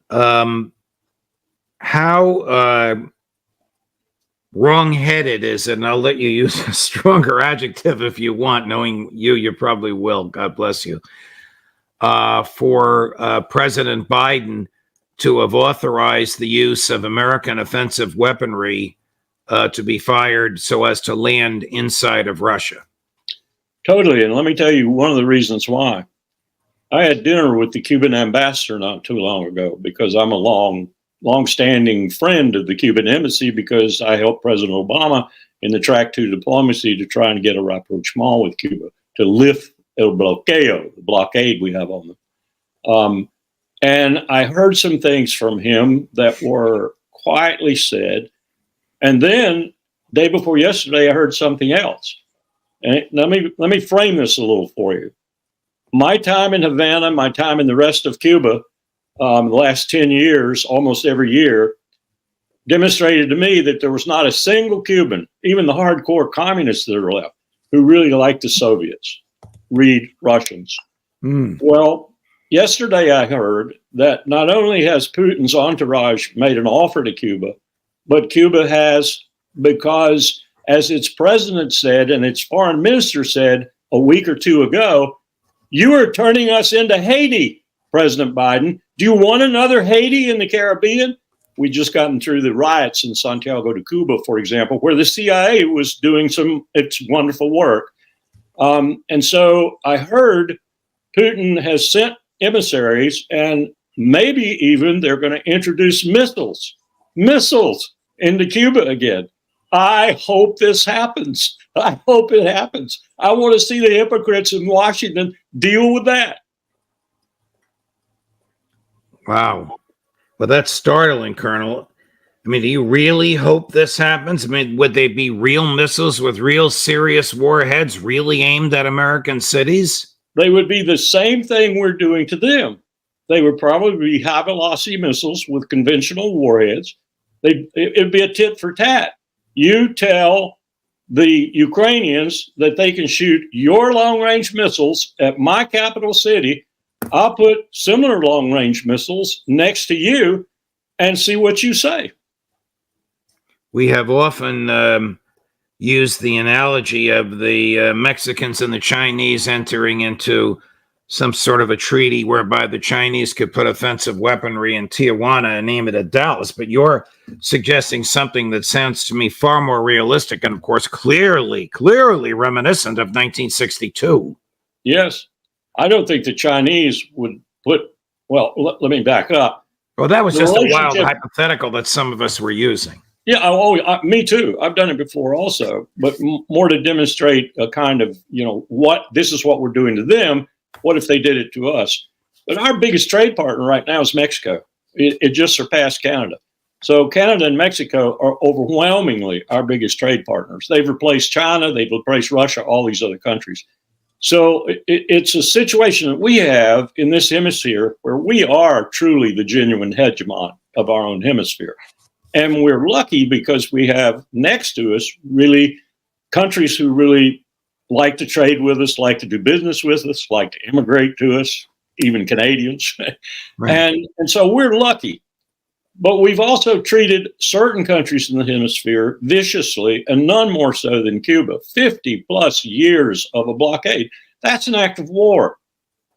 How wrong-headed is it? And I'll let you use a stronger adjective if you want. Knowing you, you probably will. God bless you. For President Biden to have authorized the use of American offensive weaponry to be fired so as to land inside of Russia. Totally. And let me tell you one of the reasons why. I had dinner with the Cuban ambassador not too long ago because I'm a long-standing friend of the Cuban embassy because I helped President Obama in the track to diplomacy to try and get a rapprochement with Cuba to lift el bloqueo, the blockade we have on them. And I heard some things from him that were quietly said. And then day before yesterday, I heard something else. And let me frame this a little for you. My time in Havana, my time in the rest of Cuba, the last 10 years, almost every year, demonstrated to me that there was not a single Cuban, even the hardcore communists that are left, who really liked the Soviets. Read Russians. Well, yesterday I heard that not only has Putin's entourage made an offer to Cuba, but Cuba has, because as its president said and its foreign minister said a week or two ago, you are turning us into Haiti, President Biden. Do you want another Haiti in the Caribbean? We just gotten through the riots in Santiago de Cuba, for example, where the CIA was doing its wonderful work. And so I heard Putin has sent emissaries, and maybe even they're going to introduce missiles into Cuba again. I hope this happens. I hope it happens. I want to see the hypocrites in Washington deal with that. Wow. Well, that's startling, Colonel. I mean, do you really hope this happens? I mean, would they be real missiles with real serious warheads really aimed at American cities? They would be the same thing we're doing to them. They would probably be high-velocity missiles with conventional warheads. It'd be a tit for tat. You tell the Ukrainians that they can shoot your long-range missiles at my capital city. I'll put similar long-range missiles next to you and see what you say. We have often used the analogy of the Mexicans and the Chinese entering into some sort of a treaty whereby the Chinese could put offensive weaponry in Tijuana and aim it at Dallas. But you're suggesting something that sounds to me far more realistic and, of course, clearly reminiscent of 1962. Yes. I don't think the Chinese would put, well, let me back up. Well, that was just a wild hypothetical that some of us were using. Yeah, me too. I've done it before also, but more to demonstrate a kind of, this is what we're doing to them. What if they did it to us? But our biggest trade partner right now is Mexico. It just surpassed Canada. So Canada and Mexico are overwhelmingly our biggest trade partners. They've replaced China, they've replaced Russia, all these other countries. So it's a situation that we have in this hemisphere where we are truly the genuine hegemon of our own hemisphere. And we're lucky because we have next to us really countries who really like to trade with us, like to do business with us, like to immigrate to us, even Canadians. Right. And so we're lucky. But we've also treated certain countries in the hemisphere viciously, and none more so than Cuba. 50 plus years of a blockade. That's an act of war.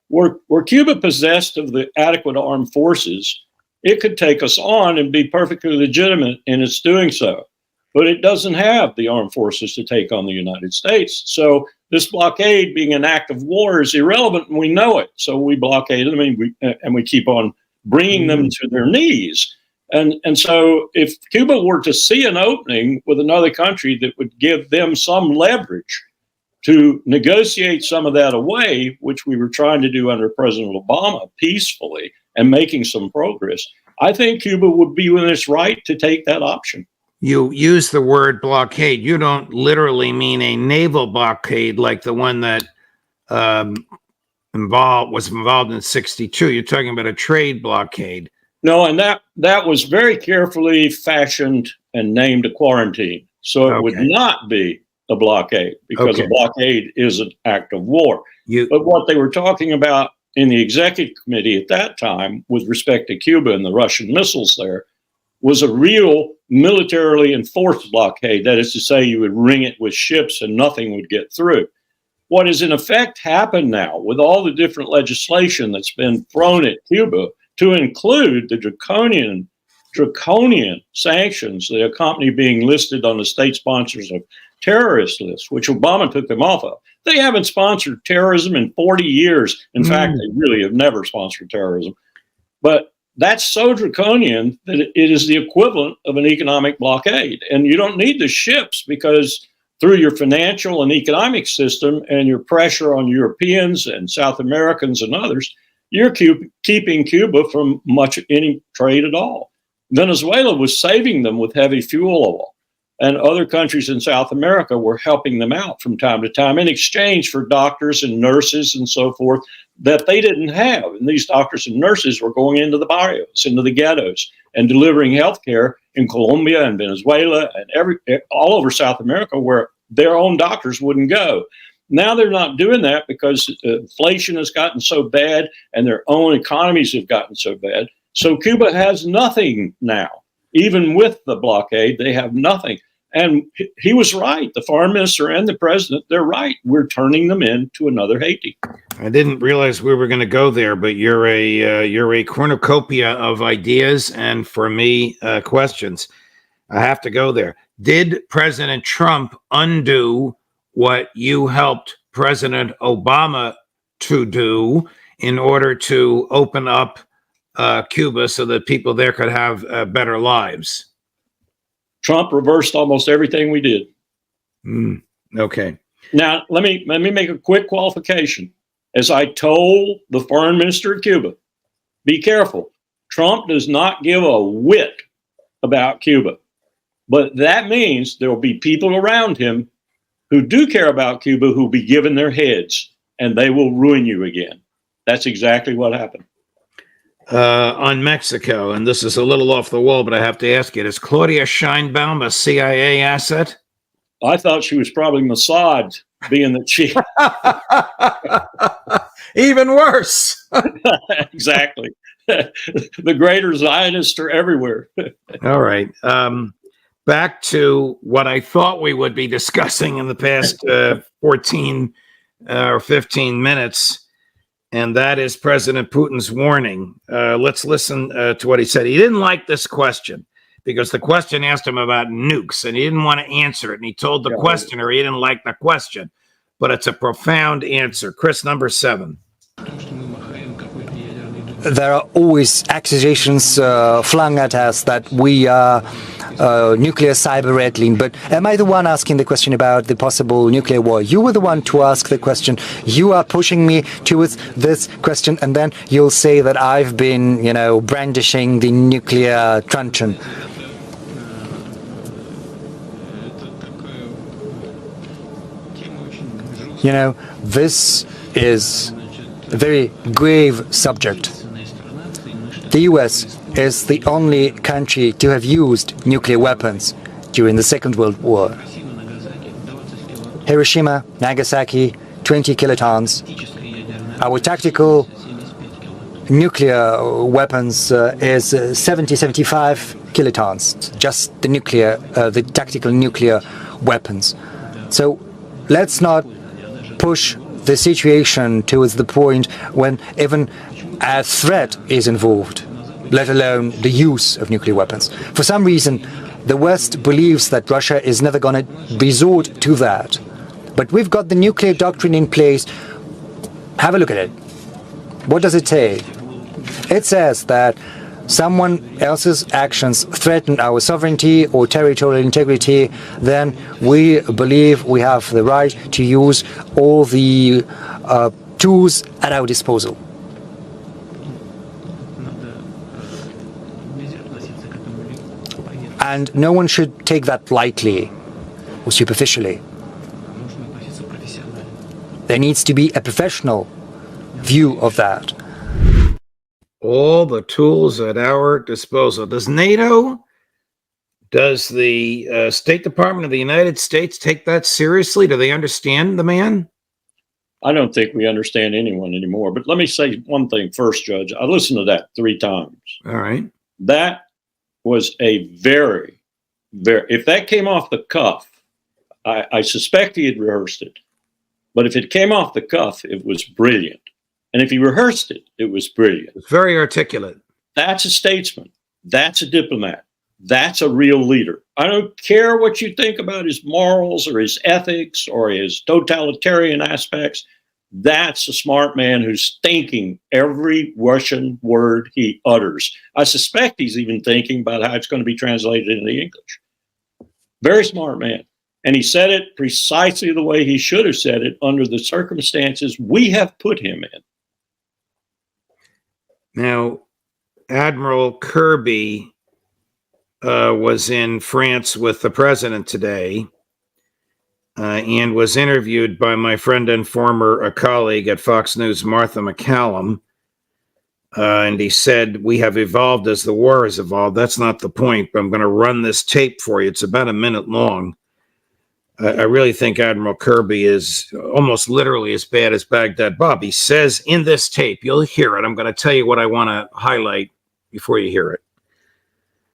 Were Cuba possessed of the adequate armed forces, it could take us on and be perfectly legitimate in its doing so. But it doesn't have the armed forces to take on the United States. So this blockade being an act of war is irrelevant, and we know it. So we blockade them, and we keep on bringing them to their knees. And so if Cuba were to see an opening with another country that would give them some leverage to negotiate some of that away, which we were trying to do under President Obama peacefully and making some progress, I think Cuba would be within its right to take that option. You use the word blockade. You don't literally mean a naval blockade like the one that was involved in 62. You're talking about a trade blockade. No, and that was very carefully fashioned and named a quarantine. So it would not be a blockade because a blockade is an act of war. But what they were talking about in the executive committee at that time with respect to Cuba and the Russian missiles there was a real militarily enforced blockade. That is to say, you would ring it with ships and nothing would get through. What has in effect happened now with all the different legislation that's been thrown at Cuba to include the draconian sanctions, the company being listed on the state sponsors of terrorist list, which Obama took them off of. They haven't sponsored terrorism in 40 years. In fact, they really have never sponsored terrorism. But that's so draconian that it is the equivalent of an economic blockade. And you don't need the ships because through your financial and economic system and your pressure on Europeans and South Americans and others, you're keeping Cuba from much any trade at all. Venezuela was saving them with heavy fuel oil, and other countries in South America were helping them out from time to time in exchange for doctors and nurses and so forth that they didn't have. And these doctors and nurses were going into the barrios, into the ghettos, and delivering health care in Colombia and Venezuela and all over South America where their own doctors wouldn't go. Now they're not doing that because inflation has gotten so bad and their own economies have gotten so bad. So Cuba has nothing now. Even with the blockade, they have nothing. And he was right. The foreign minister and the president, they're right. We're turning them into another Haiti. I didn't realize we were going to go there, but you're a cornucopia of ideas and, for me, questions. I have to go there. Did President Trump undo what you helped President Obama to do in order to open up Cuba so that people there could have better lives? Trump reversed almost everything we did. Okay. Now, let me make a quick qualification. As I told the foreign minister of Cuba, be careful. Trump does not give a whit about Cuba. But that means there will be people around him who do care about Cuba who will be given their heads, and they will ruin you again. That's exactly what happened. On Mexico, and this is a little off the wall, but I have to ask it, is Claudia Scheinbaum a CIA asset? I thought she was probably Mossad, being that she... Even worse. Exactly. The greater Zionists are everywhere. All right. Back to what I thought we would be discussing in the past 14 or 15 minutes, and that is President Putin's warning. Let's listen to what he said. He didn't like this question because the question asked him about nukes, and he didn't want to answer it. And he told the questioner he didn't like the question, but it's a profound answer. Chris, number 7. There are always accusations flung at us that we are nuclear cyber rattling. But am I the one asking the question about the possible nuclear war? You were the one to ask the question. You are pushing me towards this question, and then you'll say that I've been, brandishing the nuclear truncheon. This is a very grave subject. The US is the only country to have used nuclear weapons during the Second World War. Hiroshima, Nagasaki, 20 kilotons. Our tactical nuclear weapons is 75 kilotons, just the tactical nuclear weapons. So let's not push the situation towards the point when even a threat is involved, let alone the use of nuclear weapons. For some reason, the West believes that Russia is never going to resort to that. But we've got the nuclear doctrine in place. Have a look at it. What does it say? It says that someone else's actions threaten our sovereignty or territorial integrity, then we believe we have the right to use all the tools at our disposal. And no one should take that lightly or superficially. There needs to be a professional view of that. All the tools at our disposal. Does NATO, does the State Department of the United States take that seriously? Do they understand the man? I don't think we understand anyone anymore. But let me say one thing first, Judge. I listened to that 3 times. All right. That was a very, if that came off the cuff, I suspect he had rehearsed it. But if it came off the cuff, it was brilliant. And if he rehearsed it, it was brilliant. It's very articulate. That's a statesman. That's a diplomat. That's a real leader. I don't care what you think about his morals or his ethics or his totalitarian aspects. That's a smart man who's thinking every Russian word he utters. I suspect he's even thinking about how it's going to be translated into English. Very smart man. And he said it precisely the way he should have said it under the circumstances we have put him in. Now, Admiral Kirby was in France with the president today and was interviewed by my friend and former colleague at Fox News, Martha McCallum. And he said, we have evolved as the war has evolved. That's not the point, but I'm going to run this tape for you. It's about a minute long. I really think Admiral Kirby is almost literally as bad as Baghdad Bob. He says in this tape, you'll hear it. I'm going to tell you what I want to highlight before you hear it.